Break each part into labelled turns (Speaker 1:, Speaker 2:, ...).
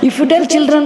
Speaker 1: If you tell children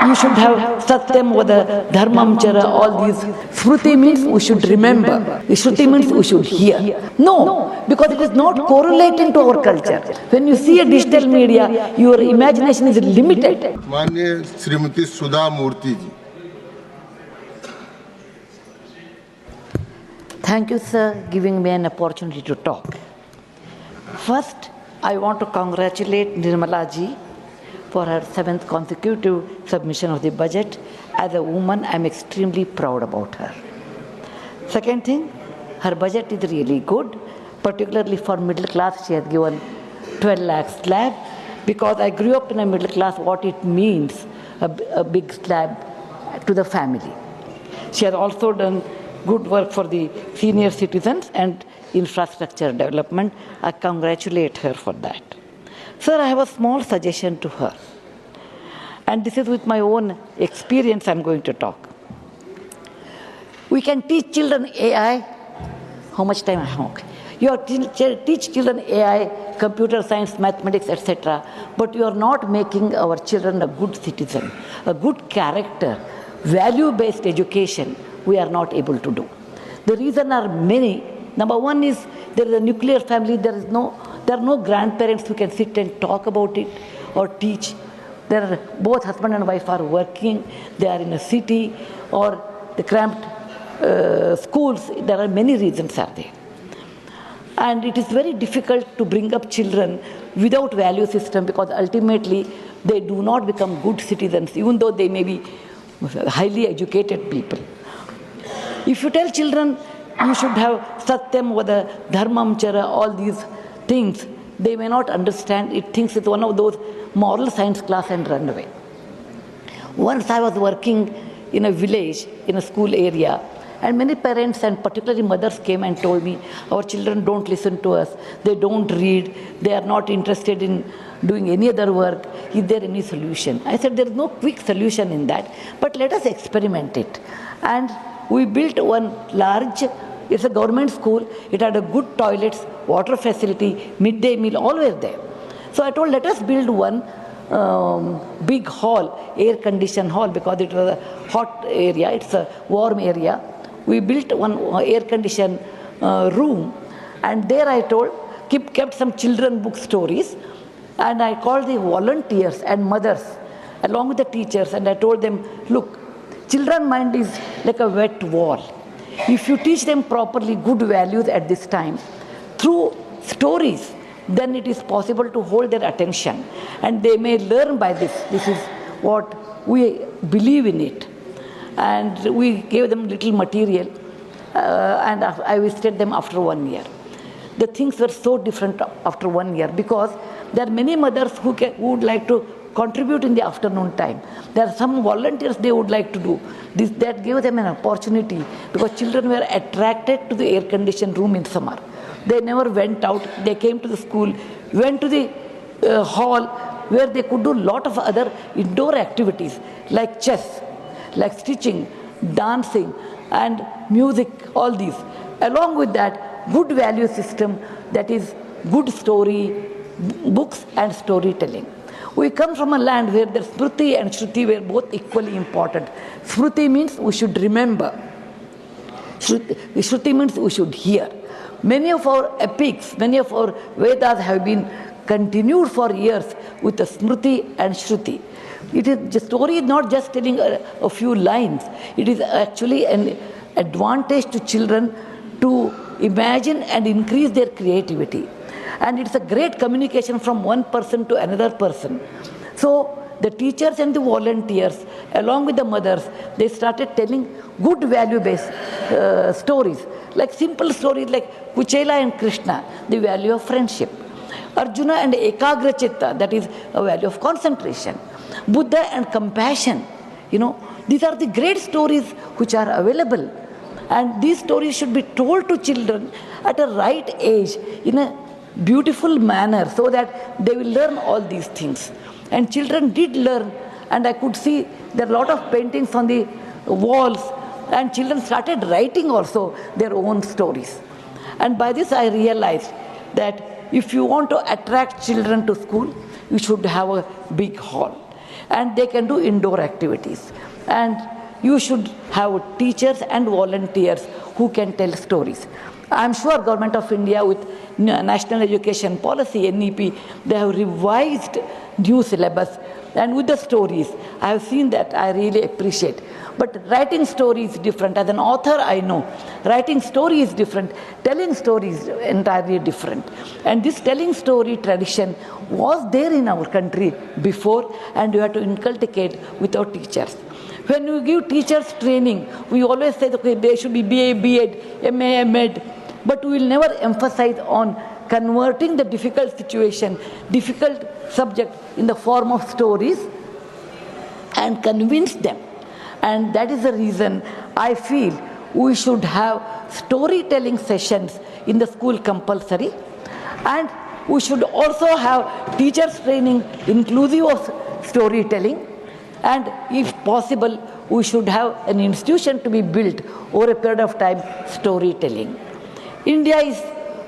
Speaker 1: you should have Satyam, Vada, Dharmam, Chara, all these, Smriti means we should remember. Shruti means we should hear. No, because it is not correlating to our culture. When you see a digital media, your imagination is limited.
Speaker 2: माननीय श्रीमती सुधा मूर्ति जी.
Speaker 1: Thank you, sir, giving me an opportunity to talk. First, I want to congratulate Nirmala ji for her 7th consecutive submission of the budget. As a woman, I am extremely proud about her. Second thing, her budget is really good, particularly for middle class. She has given 12 lakh slab, because I grew up in a middle class, what it means, a big slab to the family. She has also done good work for the senior citizens and infrastructure development. I congratulate her for that. Sir, I have a small suggestion to her. And this is with my own experience I'm going to talk. We can teach children AI. How much time I have? Okay. You have to teach children AI, computer science, mathematics, etc. But you are not making our children a good citizen, a good character, value-based education. We are not able to do. The reasons are many. Number one is there is a nuclear family. There are no grandparents who can sit and talk about it or teach. There are both husband and wife are working. They are in a city or the cramped schools. There are many reasons are there. And it is very difficult to bring up children without value system, because ultimately they do not become good citizens, even though they may be highly educated people. If you tell children you should have Satyam, Vada, Dharmam, Chara, all these things, they may not understand. It thinks it's one of those moral science class and run away. Once I was working in a village, in a school area, and many parents and particularly mothers came and told me, our children don't listen to us, they don't read, they are not interested in doing any other work. Is there any solution? I said, there is no quick solution in that, but let us experiment it. And we built one large, it's a government school, it had a good toilets, water facility, midday meal, all were there. So I told, let us build one big hall, air-conditioned hall, because it was a hot area, it's a warm area. We built one air-conditioned room, and there I told, kept some children book stories, and I called the volunteers and mothers along with the teachers, and I told them, look, children's mind is like a wet wall. If you teach them properly good values at this time, through stories, then it is possible to hold their attention, and they may learn by this. This is what we believe in it. And we gave them little material, and I visited them after 1 year. The things were so different after 1 year, because there are many mothers who would like to contribute in the afternoon time. There are some volunteers they would like to do. That gave them an opportunity, because children were attracted to the air-conditioned room in summer. They never went out. They came to the school, went to the hall, where they could do a lot of other indoor activities like chess, like stitching, dancing, and music, all these. Along with that, good value system, that is good story, books and storytelling. We come from a land where the Smriti and Shruti were both equally important. Smriti means we should remember. Shruti means we should hear. Many of our epics, many of our Vedas have been continued for years with the Smriti and Shruti. The story is not just telling a few lines. It is actually an advantage to children to imagine and increase their creativity. And it's a great communication from one person to another person. So the teachers and the volunteers, along with the mothers, they started telling good value-based stories, like simple stories like Kuchela and Krishna, the value of friendship. Arjuna and Ekagra Chitta, that is a value of concentration. Buddha and compassion, these are the great stories which are available. And these stories should be told to children at a right age in a beautiful manner, so that they will learn all these things. And children did learn, and I could see there are a lot of paintings on the walls, and children started writing also their own stories. And by this I realized that if you want to attract children to school, you should have a big hall. and they can do indoor activities. And you should have teachers and volunteers who can tell stories. I am sure Government of India with National Education Policy, NEP, they have revised new syllabus, and with the stories, I have seen that, I really appreciate. But writing story is different. As an author, I know writing story is different, telling story is entirely different. And this telling story tradition was there in our country before, and we have to inculcate with our teachers. When we give teachers training, we always say, okay, they should be BA, B.Ed, MA, M.Ed, but we will never emphasize on converting the difficult situation, difficult subject in the form of stories and convince them. And that is the reason I feel we should have storytelling sessions in the school compulsory, and we should also have teachers training inclusive of storytelling, and if possible we should have an institution to be built over a period of time, storytelling. India is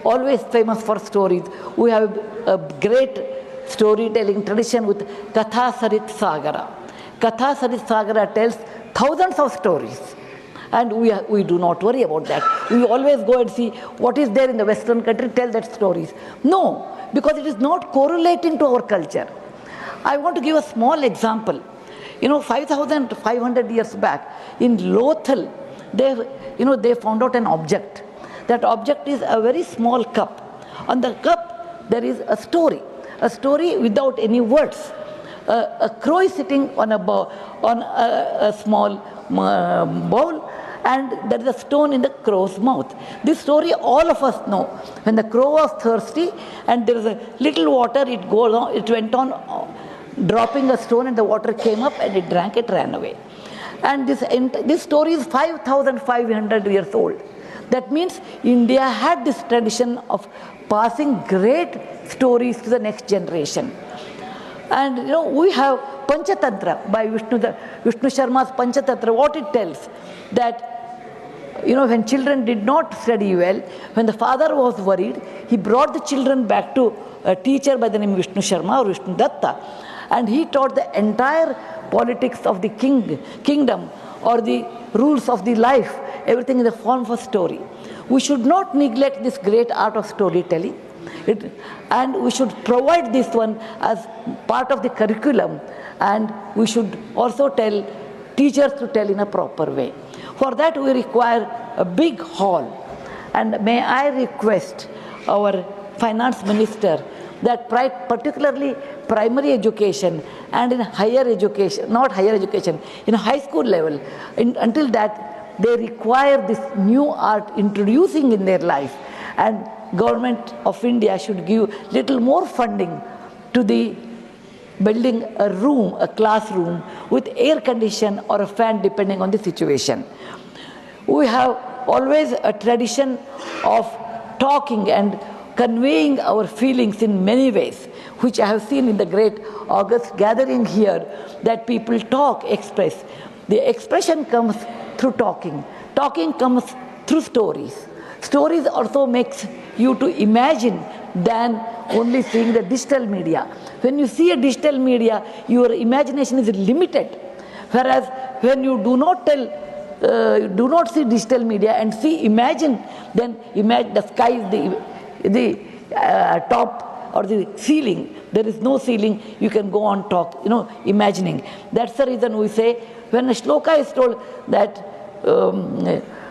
Speaker 1: always famous for stories. We have a great storytelling tradition with Katha Sarit Sagara. Katha Sarit Sagara tells thousands of stories, and we do not worry about that. We always go and see what is there in the Western country, tell that stories. No, because it is not correlating to our culture. I want to give a small example. 5,500 years back in Lothal, they found out an object. That object is a very small cup. On the cup there is a story without any words. A crow is sitting on a small bowl, and there is a stone in the crow's mouth. This story all of us know. When the crow was thirsty and there is a little water, it went on dropping a stone, and the water came up and it drank, it ran away. And this story is 5,500 years old. That means India had this tradition of passing great stories to the next generation. And we have Panchatantra by Vishnu Sharma's Panchatantra. What it tells, that when children did not study well, when the father was worried, he brought the children back to a teacher by the name Vishnu Sharma or Vishnu Datta, and he taught the entire politics of the kingdom or the rules of the life, everything in the form of a story. We should not neglect this great art of storytelling, and we should provide this one as part of the curriculum, and we should also tell teachers to tell in a proper way. For that we require a big hall, and may I request our finance minister that particularly primary education and in higher education, not higher education, in high school level, until that they require this new art introducing in their life, and Government of India should give little more funding to the building a classroom with air condition or a fan depending on the situation. We have always a tradition of talking and conveying our feelings in many ways, which I have seen in the great August gathering here, that people talk, express. The expression comes through talking. Talking comes through stories. Stories also makes you to imagine than only seeing the digital media. When you see a digital media, your imagination is limited. Whereas when you do not see digital media and imagine, then imagine the sky is the top or the ceiling. There is no ceiling, you can go on imagining. That's the reason we say, when a shloka is told that,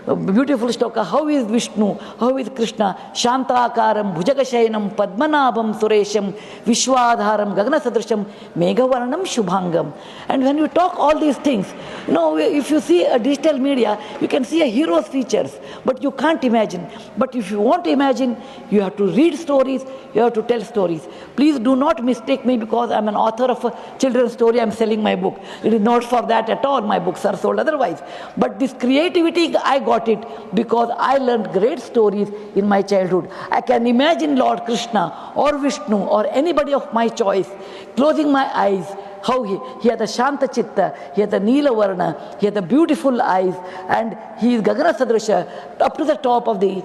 Speaker 1: a beautiful shloka, how is Vishnu, how is Krishna, Shantakaram, Bhujagashayanam, Padmanabham, Suresham, Vishwadharam, Gaganasadrasham, Megavaranam, Shubhangam. And when you talk all these things, if you see a digital media, you can see a hero's features, but you can't imagine. But if you want to imagine, you have to read stories, you have to tell stories. Please do not mistake me because I'm an author of a children's story, I'm selling my book. It is not for that at all, my books are sold otherwise. But this creativity, I got it because I learned great stories in my childhood. I can imagine Lord Krishna or Vishnu or anybody of my choice, closing my eyes, how he had a Shanta Chitta, he had a Neela Varna, he had the beautiful eyes, and he is Gagana Sadrisha, up to the top of the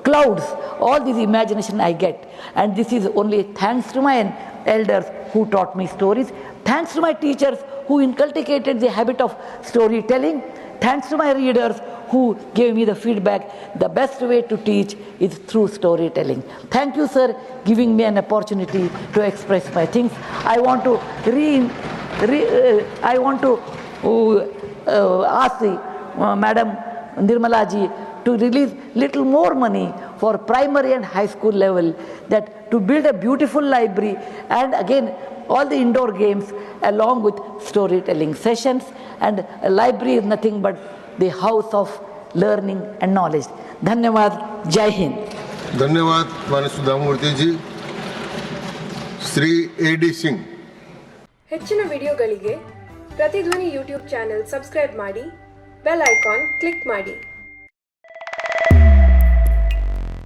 Speaker 1: clouds. All this imagination I get, and this is only thanks to my elders who taught me stories. Thanks to my teachers who inculcated the habit of storytelling. Thanks to my readers who gave me the feedback. The best way to teach is through storytelling. Thank you, sir, giving me an opportunity to express my things. I want to ask the Madam Nirmala ji to release little more money for primary and high school level, that to build a beautiful library, and again all the indoor games along with storytelling sessions. And a library is nothing but the house of learning and knowledge. Dhanyavad. Jai Hind.
Speaker 2: धन्यवाद माननीय सुधा मूर्ति जी. Shri A.D. Singh.
Speaker 3: ಹೆಚ್ಚಿನ ವಿಡಿಯೋಗಳಿಗೆ ಪ್ರತಿಧ್ವನಿ YouTube channel subscribe ಮಾಡಿ, bell icon click ಮಾಡಿ.